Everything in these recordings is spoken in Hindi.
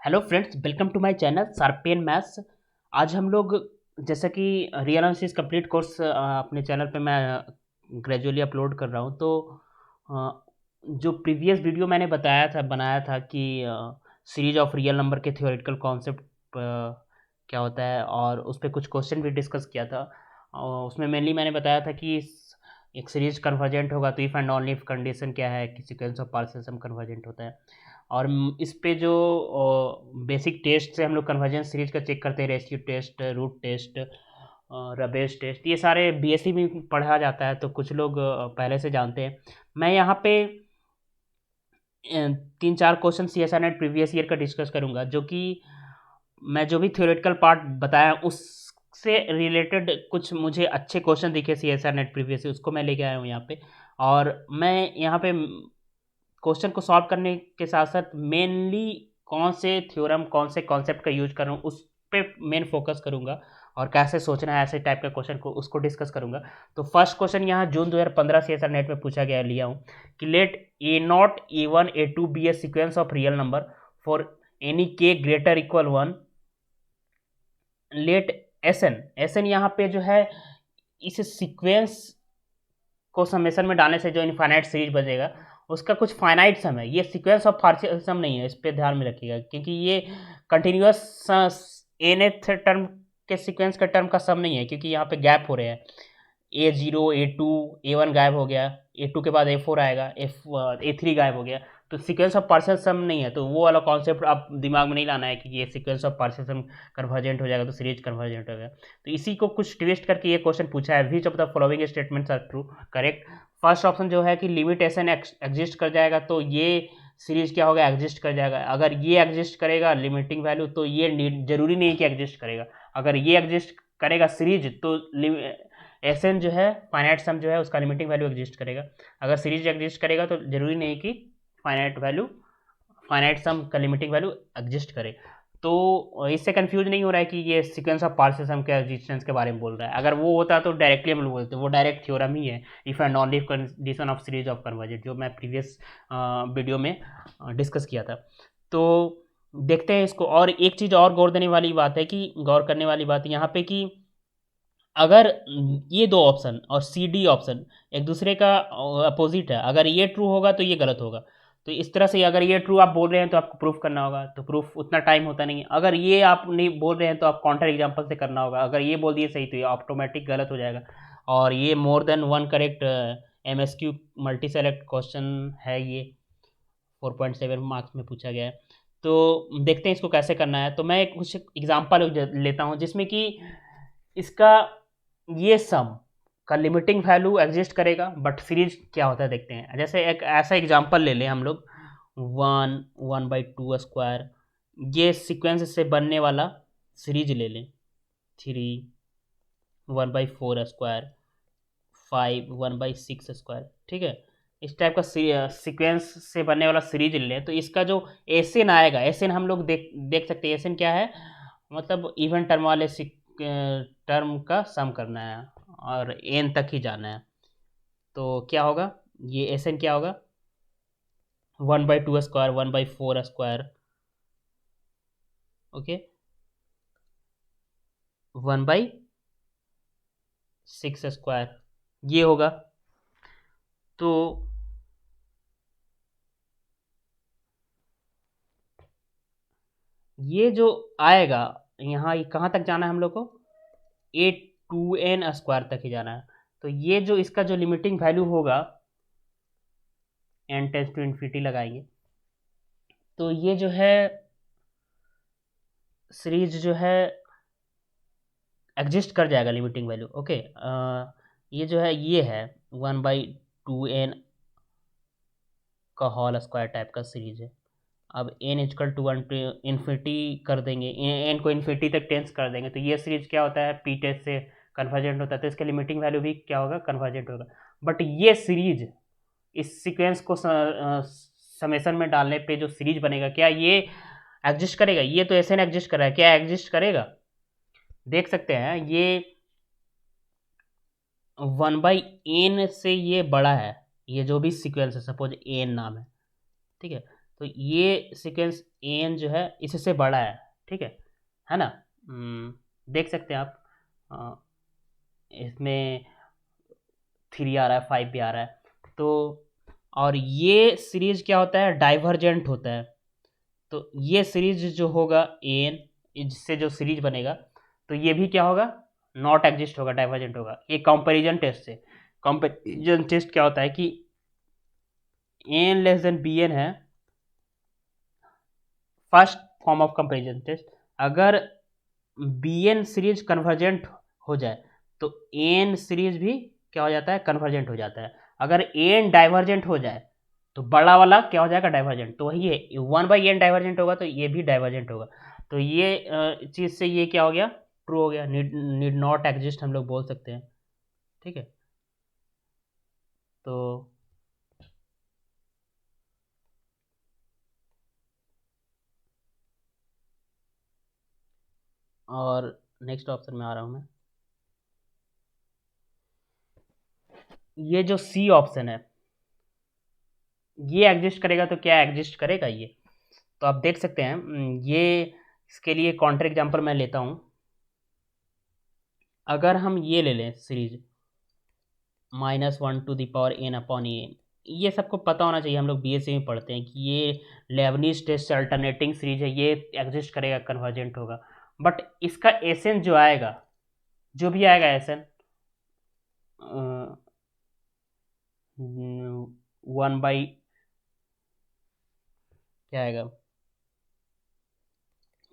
Hello friends, welcome to my channel Sharpian maths. आज हम लोग जैसा कि रियल एनालिसिस कंप्लीट कोर्स अपने चैनल पे मैं ग्रेजुअली अपलोड कर रहा हूँ। तो जो प्रीवियस वीडियो मैंने बनाया था कि सीरीज ऑफ रियल नंबर के थ्योरेटिकल कॉन्सेप्ट क्या होता है, और उस पर कुछ क्वेश्चन भी डिस्कस किया था। उसमें मेनली मैंने बताया था कि एक सीरीज कन्वर्जेंट होगा तो if and only if condition क्या है कि sequence of partial sum convergent होता है। और इस पे जो बेसिक टेस्ट से हम लोग कन्वर्जेंस सीरीज का चेक करते हैं, ratio test, root test, Raabe's test, ये सारे बीएससी में पढ़ा जाता है, तो कुछ लोग पहले से जानते हैं। मैं यहाँ पे 3-4 question C S R NET previous year का डिस्कस करूँगा, जो कि मैं जो भी थ्योरेटिकल पार्ट बताया उससे रिलेटेड कुछ मुझे अच्छे क्वेश्चन दिखे C S R NET previous, उसको मैं लेके आया हूँ यहाँ पे। और मैं यहाँ पे क्वेश्चन को सॉल्व करने के साथ साथ मेनली कौन से थ्योरम, कौन से कॉन्सेप्ट का यूज करूँ, उस पे मेन फोकस करूँगा, और कैसे सोचना है ऐसे टाइप के क्वेश्चन को, उसको डिस्कस करूँगा। तो फर्स्ट क्वेश्चन यहाँ June 2015 C S R NET में पूछा गया, लिया हूँ कि let a naught a one a two be a sequence of real number for any k greater equal one, let s n यहाँ पे जो है, इस सीक्वेंस को समेशन में डालने से जो इनफाइनाइट सीरीज बचेगा उसका कुछ फाइनाइट सम है। ये सीक्वेंस ऑफ पार्शियल सम नहीं है, इस पर ध्यान में रखिएगा, क्योंकि ये कंटिन्यूस एनथ टर्म के सीक्वेंस का टर्म का सम नहीं है, क्योंकि यहाँ पे गैप हो रहे हैं। A0 A2 A1 गायब हो गया, A2 के बाद A4 आएगा, A3 गायब हो गया। तो सीक्वेंस ऑफ पार्शियल सम नहीं है, तो वो वाला कॉन्सेप्ट आप दिमाग में नहीं लाना है कि ये sequence of partial sum convergent हो जाएगा तो सीरीज कन्वर्जेंट हो गया। तो इसी को कुछ ट्विस्ट करके ये क्वेश्चन पूछा है, which of the following statements are true, correct. First option जो है कि लिमिट एस एन एग्जिस्ट कर जाएगा, तो ये सीरीज क्या होगा, एग्जिस्ट कर जाएगा। अगर ये एग्जिस्ट करेगा लिमिटिंग वैल्यू, तो ये जरूरी नहीं कि एग्जिस्ट करेगा। अगर ये एग्जिस्ट करेगा सीरीज, तो एस एन जो है, फाइनाइट सम जो है, उसका लिमिटिंग वैल्यू एग्जिस्ट करेगा। अगर सीरीज एग्जिस्ट करेगा तो जरूरी नहीं कि फाइनाइट सम का लिमिटिंग वैल्यू एग्जिस्ट करे। तो इससे कंफ्यूज नहीं हो रहा है कि ये सीक्वेंस ऑफ पार्शियल सम के एग्जिस्टेंस के बारे में बोल रहा है। अगर वो होता तो डायरेक्टली हम लोग बोलते, वो डायरेक्ट थ्योरम ही है, if and only condition of series of convergent, जो मैं प्रीवियस वीडियो में डिस्कस किया था। तो देखते हैं इसको। और एक चीज़ और गौर देने वाली बात है, कि गौर करने वाली बात यहाँ पे, कि अगर ये दो ऑप्शन और सी डी ऑप्शन एक दूसरे का अपोजिट है, अगर ये ट्रू होगा तो ये गलत होगा। तो इस तरह से अगर ये ट्रू आप बोल रहे हैं तो आपको प्रूफ करना होगा, तो प्रूफ उतना टाइम होता नहीं है। अगर ये आप नहीं बोल रहे हैं तो आप काउंटर एग्जांपल से करना होगा। अगर ये बोल दिए सही तो ये ऑटोमेटिक गलत हो जाएगा। और ये more than one correct M S Q multi select question है, ये 4.7 मार्क्स में पूछा गया है। तो देखते हैं इसको कैसे करना है। तो मैं कुछ एग्जाम्पल लेता हूँ जिसमें कि इसका ये सम का लिमिटिंग वैल्यू एग्जिस्ट करेगा, बट सीरीज क्या होता है देखते हैं। जैसे एक ऐसा एग्जांपल ले लें हम लोग, 1/2 स्क्वायर, ये सीक्वेंस से बनने वाला सीरीज ले लें। 3 1/4 स्क्वायर, 5 1/6 स्क्वायर, ठीक है। इस टाइप का सीक्वेंस से बनने वाला सीरीज ले लें, तो इसका जो एस एन आएगा, एस एन हम लोग देख सकते हैं। एस एन क्या है, मतलब इवन टर्म वाले टर्म का सम करना है और एन तक ही जाना है। तो क्या होगा, ये एस एन क्या होगा, 1/2 स्क्वायर, 1/4 स्क्वायर, ओके, 1/6 स्क्वायर, ये होगा। तो ये जो आएगा यहाँ, कहाँ तक जाना है हम लोग को, 8/2n स्क्वायर तक ही जाना है। तो ये जो इसका जो लिमिटिंग वैल्यू होगा, n टेंस टू इन्फिनिटी लगाएंगे, तो ये जो है सीरीज जो है एग्जिस्ट कर जाएगा लिमिटिंग वैल्यू, ओके। ये जो है, ये है 1/2n का होल स्क्वायर टाइप का सीरीज है। अब n is equal to 1 to infinity कर देंगे, n को इन्फिनिटी तक टेंस कर देंगे, तो ये सीरीज क्या होता है, पी टेस्ट से कन्वर्जेंट होता है, तो इसका लिमिटिंग वैल्यू भी क्या होगा, कन्वर्जेंट होगा। बट ये सीरीज, इस सीक्वेंस को समेशन में डालने पे जो सीरीज बनेगा, क्या ये एग्जिस्ट करेगा? ये तो ऐसे एग्जिस्ट कर रहा है, क्या एग्जिस्ट करेगा? देख सकते हैं, ये 1/n से ये बड़ा है, ये जो भी सीक्वेंस है, सपोज एन नाम है, ठीक है। तो ये सीक्वेंस एन जो है इससे बड़ा है ना। देख सकते हैं आप, इसमें 3 आ रहा है, 5 भी आ रहा है। तो और ये सीरीज क्या होता है, डाइवर्जेंट होता है। तो ये सीरीज जो होगा एन, जिससे जो सीरीज बनेगा, तो ये भी क्या होगा, नॉट एग्जिस्ट होगा, डाइवर्जेंट होगा। ये कंपैरिजन टेस्ट से, कंपैरिजन टेस्ट क्या होता है कि n less than b n है first form of comparison test. अगर बी एन सीरीज कन्वर्जेंट हो जाए तो एन सीरीज भी क्या हो जाता है, कन्वर्जेंट हो जाता है। अगर एन डाइवर्जेंट हो जाए तो बड़ा वाला क्या हो जाएगा, डाइवर्जेंट। तो वही है, 1/n डाइवर्जेंट होगा तो ये भी डाइवर्जेंट होगा। तो ये चीज़ से ये क्या हो गया, ट्रू हो गया, नीड नॉट एग्जिस्ट हम लोग बोल सकते हैं। ठीक है, तो और नेक्स्ट ऑप्शन में आ रहा हूँ मैं। ये जो सी ऑप्शन है, ये एग्जिस्ट करेगा तो क्या एग्जिस्ट करेगा ये, तो आप देख सकते हैं। ये इसके लिए कॉन्ट्र एग्जाम्पल मैं लेता हूँ। अगर हम ये ले लें सीरीज -1^n/n, ये सबको पता होना चाहिए, हम लोग बीएससी में पढ़ते हैं कि ये लेबनीज टेस्ट से अल्टरनेटिंग सीरीज है, ये एग्जिस्ट करेगा, कन्वर्जेंट होगा। बट इसका एसन जो आएगा, जो भी आएगा एसन 1 बाई क्या आएगा,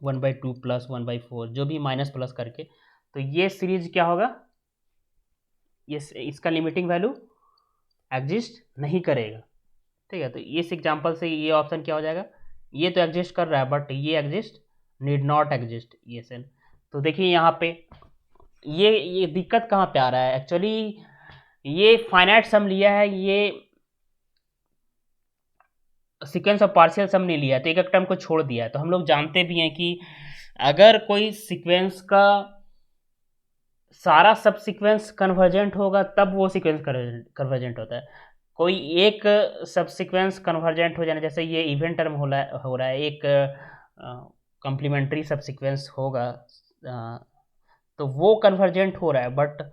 1/2 प्लस 1/4, जो भी माइनस प्लस करके, तो ये सीरीज क्या होगा, ये इसका लिमिटिंग वैल्यू एग्जिस्ट नहीं करेगा। ठीक है, तो इस एग्जांपल से ये ऑप्शन क्या हो जाएगा, ये तो एग्जिस्ट कर रहा है बट ये एग्जिस्ट नीड नॉट एग्जिस्ट, ये सेन। तो देखिए यहाँ पे ये दिक्कत कहाँ पे आ रहा है एक्चुअली, ये फाइनाइट सम लिया है, ये सीक्वेंस ऑफ पार्शियल सम नहीं लिया है, तो एक टर्म को छोड़ दिया है। तो हम लोग जानते भी हैं कि अगर कोई सीक्वेंस का सारा सब सीक्वेंस कन्वर्जेंट होगा तब वो सीक्वेंस कन्वर्जेंट होता है। कोई एक सब सीक्वेंस कन्वर्जेंट हो जाना, जैसे ये इवेंट टर्म हो रहा है, एक कम्प्लीमेंट्री सब सीक्वेंस होगा, तो वो कन्वर्जेंट हो रहा है, बट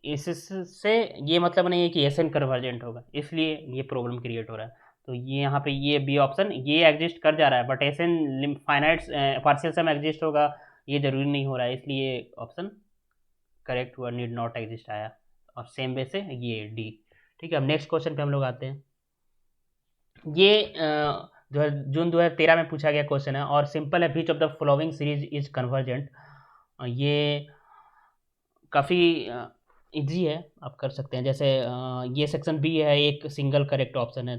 इससे ये मतलब नहीं है कि एस एन कन्वर्जेंट होगा, इसलिए ये प्रॉब्लम क्रिएट हो रहा है। तो ये यहाँ पे ये बी ऑप्शन ये एग्जिस्ट कर जा रहा है, but S N finite partial sum exist होगा, ये जरूरी नहीं हो रहा है, इसलिए ऑप्शन करेक्ट हुआ, नीड नॉट एग्जिस्ट आया। और सेम वे से ये डी। ठीक है, अब नेक्स्ट क्वेश्चन पे हम लोग आते हैं। ये जून 2013 में पूछा गया क्वेश्चन है और सिंपल है, which of the following series is convergent. ये काफ़ी इजी है, आप कर सकते हैं। जैसे ये सेक्शन बी है, एक सिंगल करेक्ट ऑप्शन है।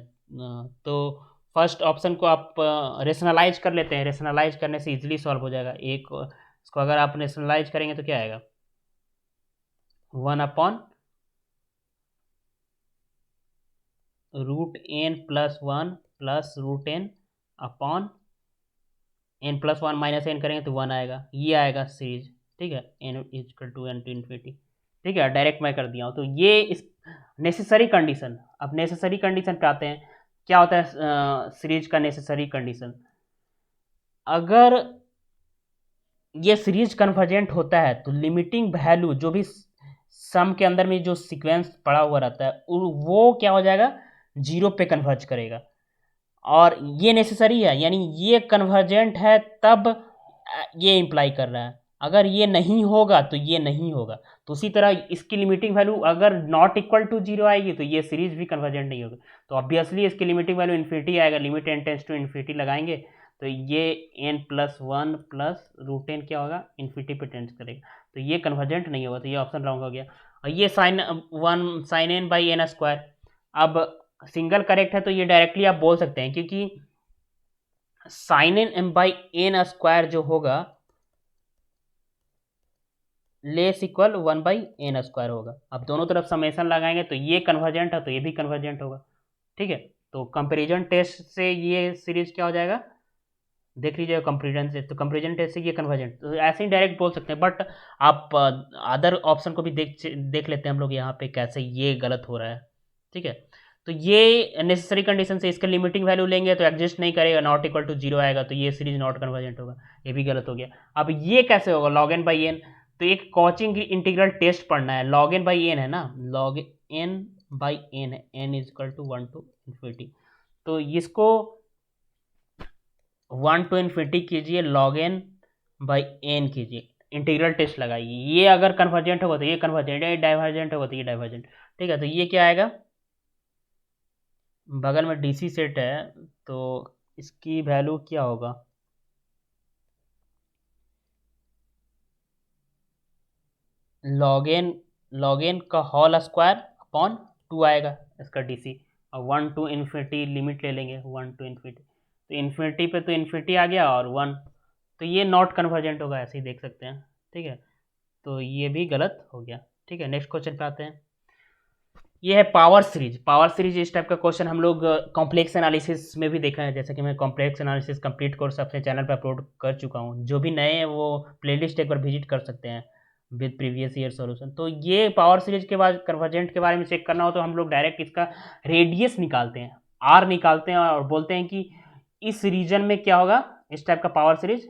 तो फर्स्ट ऑप्शन को आप रेशनलाइज कर लेते हैं, रेशनलाइज करने से इजीली सॉल्व हो जाएगा। एक इसको अगर आप रेशनलाइज करेंगे तो क्या आएगा, 1/√n+1 plus √n upon n+1 minus n करेंगे तो 1 आएगा, ये आएगा सीरीज। ठीक है, n=n/∞। ठीक है, डायरेक्ट मैं कर दिया हूँ। तो ये इस नेसेसरी कंडीशन, अब नेसेसरी कंडीशन पे आते हैं। क्या होता है सीरीज का नेसेसरी कंडीशन, अगर ये सीरीज कन्वर्जेंट होता है तो लिमिटिंग वैल्यू जो भी सम के अंदर में जो सीक्वेंस पड़ा हुआ रहता है वो क्या हो जाएगा, 0 पे कन्वर्ज करेगा। और ये नेसेसरी है, यानी ये कन्वर्जेंट है तब ये इम्प्लाई कर रहा है। अगर ये नहीं होगा तो ये नहीं होगा। तो उसी तरह इसकी लिमिटिंग वैल्यू अगर नॉट इक्वल टू 0 आएगी तो ये सीरीज भी कन्वर्जेंट नहीं होगी। तो ऑब्वियसली इसकी लिमिटिंग वैल्यू इन्फिनिटी आएगा, limit n tends to infinity लगाएंगे तो ये n+1 प्लस √n क्या होगा, इन्फिनिटी पे टेंड्स करेगा, तो ये कन्वर्जेंट नहीं होगा। तो ये ऑप्शन रॉन्ग हो गया। और ये sin n/n², अब सिंगल करेक्ट है तो ये डायरेक्टली आप बोल सकते हैं, क्योंकि sin n/n² जो होगा लेस इक्वल 1/n² होगा। अब दोनों तरफ समेशन लगाएंगे तो ये कन्वर्जेंट है तो ये भी कन्वर्जेंट होगा। ठीक है, तो कंपेरिजन टेस्ट से ये सीरीज क्या हो जाएगा, देख लीजिए कंपेरिजन से, तो कंपेरिजन टेस्ट से ये कन्वर्जेंट, तो ऐसे ही डायरेक्ट बोल सकते हैं। बट आप अदर ऑप्शन को भी देख लेते हैं हम लोग यहाँ पे कैसे ये गलत हो रहा है। ठीक है, तो ये नेसेसरी कंडीशन से इसका लिमिटिंग वैल्यू लेंगे तो एग्जिस्ट नहीं करेगा, नॉट इक्वल टू 0 आएगा, तो ये सीरीज नॉट कन्वर्जेंट होगा, ये भी गलत हो गया। अब ये कैसे होगा, लॉग एन बाई एन, तो एक कोचिंग इंटीग्रल टेस्ट पढ़ना है, लॉग एन बाई एन है ना, लॉग एन बाई एन है, n is equal to 1 to infinity, तो इसको 1 to इन्फिनिटी कीजिए, लॉग एन बाई एन कीजिए, इंटीग्रल टेस्ट लगाइए, ये अगर कन्वर्जेंट होगा तो ये कन्वर्जेंट है, डाइवर्जेंट होगा तो ये डाइवर्जेंट, ठीक है। तो ये क्या आएगा, बगल में डीसी सेट है तो इसकी वैल्यू क्या होगा, लॉग एन का होल स्क्वायर अपॉन 2 आएगा इसका डीसी, और 1 to इन्फिनिटी लिमिट ले लेंगे, 1 to इन्फिनिटी, तो इन्फिनिटी पे तो इन्फिनिटी आ गया और 1, तो ये नॉट कन्वर्जेंट होगा, ऐसे ही देख सकते हैं, ठीक है। तो ये भी गलत हो गया, ठीक है। नेक्स्ट क्वेश्चन पे आते हैं, ये है पावर सीरीज। पावर सीरीज इस टाइप का क्वेश्चन हम लोग कॉम्प्लेक्स एनालिसिस में भी देखा है, जैसे कि मैं कॉम्प्लेक्स एनालिसिस कंप्लीट कोर्स अपने चैनल पर अपलोड कर चुका हूँ, जो भी नए हैं वो प्लेलिस्ट एक बार विजिट कर सकते हैं विद प्रीवियस ईयर सॉल्यूशन। तो ये पावर सीरीज के बाद कन्वर्जेंट के बारे में चेक करना हो तो हम लोग डायरेक्ट इसका रेडियस निकालते हैं, आर निकालते हैं और बोलते हैं कि इस रीजन में क्या होगा, इस टाइप का पावर सीरीज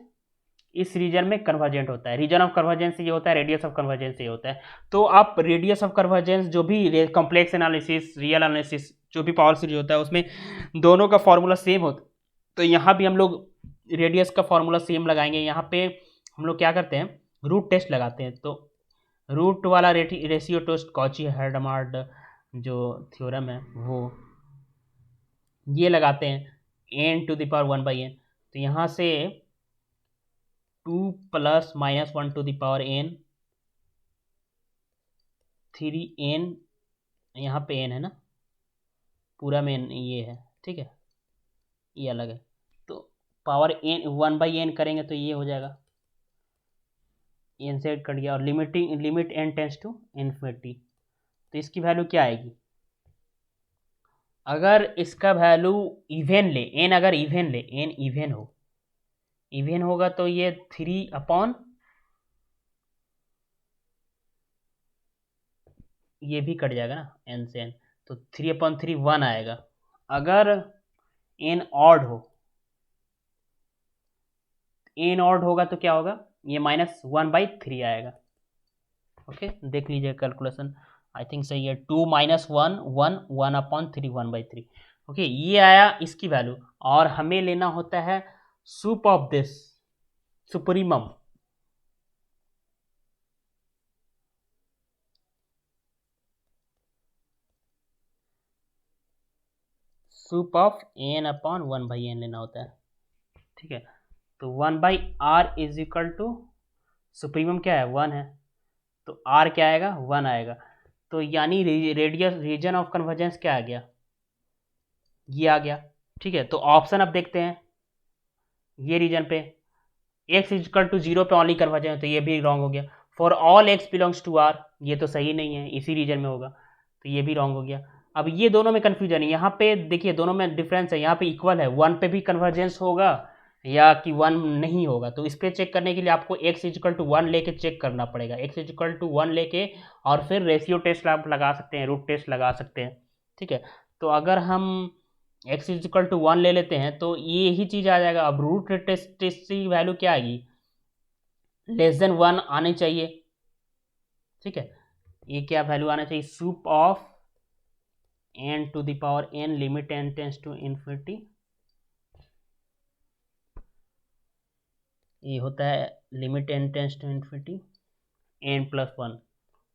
इस रीजन में कन्वर्जेंट होता है, रीजन ऑफ कन्वर्जेंस ये होता है, रेडियस ऑफ कन्वर्जेंस ये होता है। तो आप रेडियस ऑफ कन्वर्जेंस जो भी कॉम्प्लेक्स एनालिसिस, रियल एनालिसिस, जो भी पावर सीरीज होता है उसमें दोनों का फॉर्मूला सेम होता है, तो यहाँ भी हम लोग रेडियस का फॉर्मूला सेम लगाएंगे। यहाँ पे हम लोग क्या करते हैं, रूट टेस्ट लगाते हैं, तो रूट वाला रेशियो टेस्ट कॉची हेर्माट जो थ्योरम है वो ये लगाते हैं, n to the power 1 by n, तो यहाँ से 2 + -1 to the power n, 3n, यहाँ पे n है ना, पूरा में n ये है, ठीक है, ये अलग है, तो पावर n 1 बाई एन करेंगे तो ये हो जाएगा, n से कट गया, और limit n tends to infinity, तो इसकी वैल्यू क्या आएगी, अगर इसका वैल्यू इवेन ले, n अगर इवेन ले, n इवेन होगा तो ये 3 अपॉन ये भी कट जाएगा ना n से n, तो 3/3 1 आएगा। अगर n ऑड होगा तो क्या होगा, ये -1/3 आएगा। ओके, देख लीजिए कैलकुलेशन, आई थिंक सही है, 2 - 1 1 1/3 1/3। ओके, ये आया इसकी वैल्यू, और हमें लेना होता है sup of this, supremum, sup of n/1/n लेना होता है, ठीक है। तो 1/r is equal to, supremum क्या है 1 है, तो r क्या आएगा 1 आएगा, तो यानी रेडियस रीजन ऑफ कन्वर्जेंस क्या आ गया, ये आ गया, ठीक है। तो ऑप्शन अब देखते हैं, ये रीजन पे x इज इक्वल टू 0 पे ऑनली कन्वर्जेंस, तो ये भी रॉन्ग हो गया। For all x belongs to r, ये तो सही नहीं है, इसी रीजन में होगा, तो ये भी रॉन्ग हो गया। अब ये दोनों में कन्फ्यूजन है, यहाँ पे देखिए दोनों में डिफरेंस है, यहाँ पे इक्वल है, 1 पे भी कन्वर्जेंस होगा या कि 1 नहीं होगा, तो इस पर चेक करने के लिए आपको x इज इक्वल टू 1 लेके चेक करना पड़ेगा, x इज इक्वल टू 1 लेके, और फिर रेशियो टेस्ट आप लगा सकते हैं, रूट टेस्ट लगा सकते हैं, ठीक है। तो अगर हम x इज इक्वल टू 1 ले लेते हैं तो ये ही चीज़ आ जाएगा। अब रूट टेस्ट की वैल्यू क्या आएगी, <<1 आनी चाहिए, ठीक है। ये क्या वैल्यू आना चाहिए, sup of n to the power n limit n tends to infinity, ये होता है limit n tends to infinity n+1,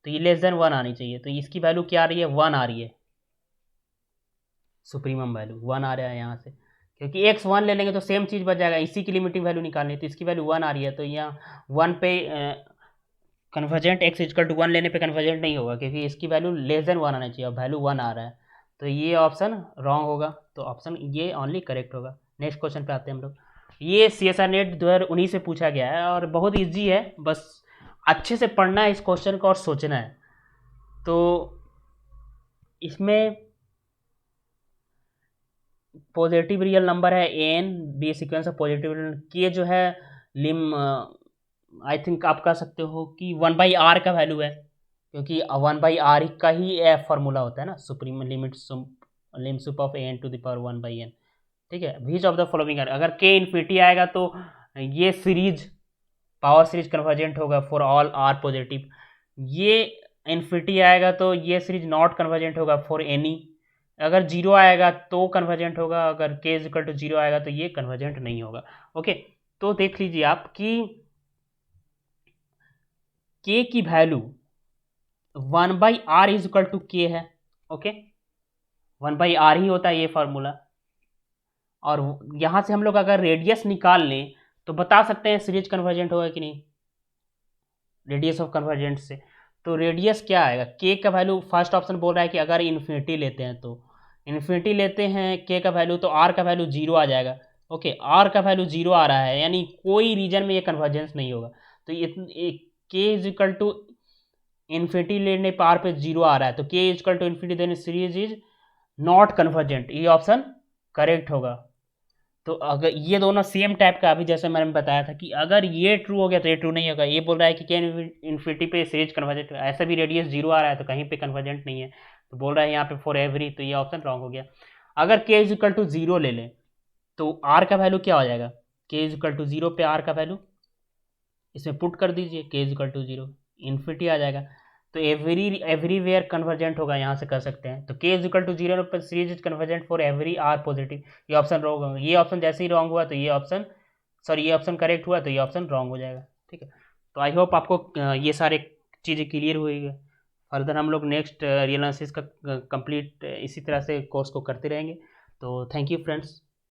तो ये <<1 आनी चाहिए, तो इसकी वैल्यू क्या आ रही है 1 आ रही है, सुप्रीमम वैल्यू 1 आ रहा है यहाँ से, क्योंकि x 1 ले लेंगे तो सेम चीज़ बच जाएगा, इसी की लिमिटिंग वैल्यू निकालनी है, तो इसकी वैल्यू 1 आ रही है, तो यहाँ 1 पे कन्वर्जेंट x इक्वल टू 1 लेने पे कन्वर्जेंट नहीं होगा, क्योंकि इसकी वैल्यू <<1 आना चाहिए, और वैल्यू 1 आ रहा है, तो ये ऑप्शन रॉन्ग होगा, तो ऑप्शन ये ओनली करेक्ट होगा। नेक्स्ट क्वेश्चन पे आते हैं हम लोग, ये CSR नेट 2019 से पूछा गया है और बहुत ईजी है, बस अच्छे से पढ़ना है इस क्वेश्चन को और सोचना है। तो इसमें पॉजिटिव रियल नंबर है n, be sequence of positive के जो है लिम, आई थिंक आप कह सकते हो कि 1/r का वैल्यू है, क्योंकि 1/r का ही फार्मूला होता है ना, supreme limit lim sup of an to the power 1/n, ठीक है। Which of the following are, अगर k इन्फिनिटी आएगा तो ये सीरीज पावर सीरीज कन्वर्जेंट होगा फॉर ऑल आर पॉजिटिव, ये इन्फिनिटी आएगा तो ये सीरीज नॉट कन्वर्जेंट होगा फॉर एनी, अगर जीरो आएगा तो कन्वर्जेंट होगा, अगर k is equal to zero आएगा तो ये कन्वर्जेंट नहीं होगा। ओके, तो देख लीजिए आप कि k की वैल्यू 1/r is equal to k है। ओके, 1/r ही होता है ये फॉर्मूला, और यहां से हम लोग अगर रेडियस निकाल लें तो बता सकते हैं सीरीज कन्वर्जेंट होगा कि नहीं, रेडियस ऑफ कन्वर्जेंट से। तो रेडियस क्या आएगा, k का वैल्यू फर्स्ट ऑप्शन बोल रहा है कि अगर इन्फिनिटी लेते हैं तो इन्फिनिटी लेते हैं k का वैल्यू तो r का वैल्यू जीरो आ जाएगा। ओके, r का वैल्यू जीरो आ रहा है यानी कोई रीजन में ये कन्वर्जेंस नहीं होगा। तो ये k is equal to infinity लेने पर r पे जीरो आ रहा है, तो k is equal to infinity then series is not convergent, ये ऑप्शन करेक्ट होगा। तो अगर ये दोनों सेम टाइप का, अभी जैसे मैंने बताया था कि अगर ये ट्रू हो गया तो ये ट्रू नहीं होगा। ये बोल रहा है कि क्या इन्फिनिटी पे सीरीज कन्वर्जेंट, ऐसा भी रेडियस जीरो आ रहा है तो कहीं पे कन्वर्जेंट नहीं है, तो बोल रहा है यहाँ पे फॉर एवरी, तो ये ऑप्शन रॉन्ग हो गया। अगर के इज इक्वल टू जीरो ले लें तो आर का वैल्यू क्या हो जाएगा, k is equal to zero पे आर का वैल्यू इसमें पुट कर दीजिए, k is equal to zero, infinity आ जाएगा। तो एवरीवेयर कन्वर्जेंट होगा, यहाँ से कर सकते हैं। तो k is equal to zero पर series is convergent for every r positive, ये ऑप्शन रॉन्ग होगा। ये ऑप्शन जैसे ही रॉन्ग हुआ तो ये ऑप्शन, सॉरी ये ऑप्शन करेक्ट हुआ तो ये ऑप्शन रॉन्ग हो जाएगा, ठीक है। तो आई होप आपको ये सारे चीज़ें क्लियर हुई है। फर्दर हम लोग नेक्स्ट रियल एनालिसिस का कंप्लीट इसी तरह से कोर्स को करते रहेंगे। तो थैंक यू फ्रेंड्स।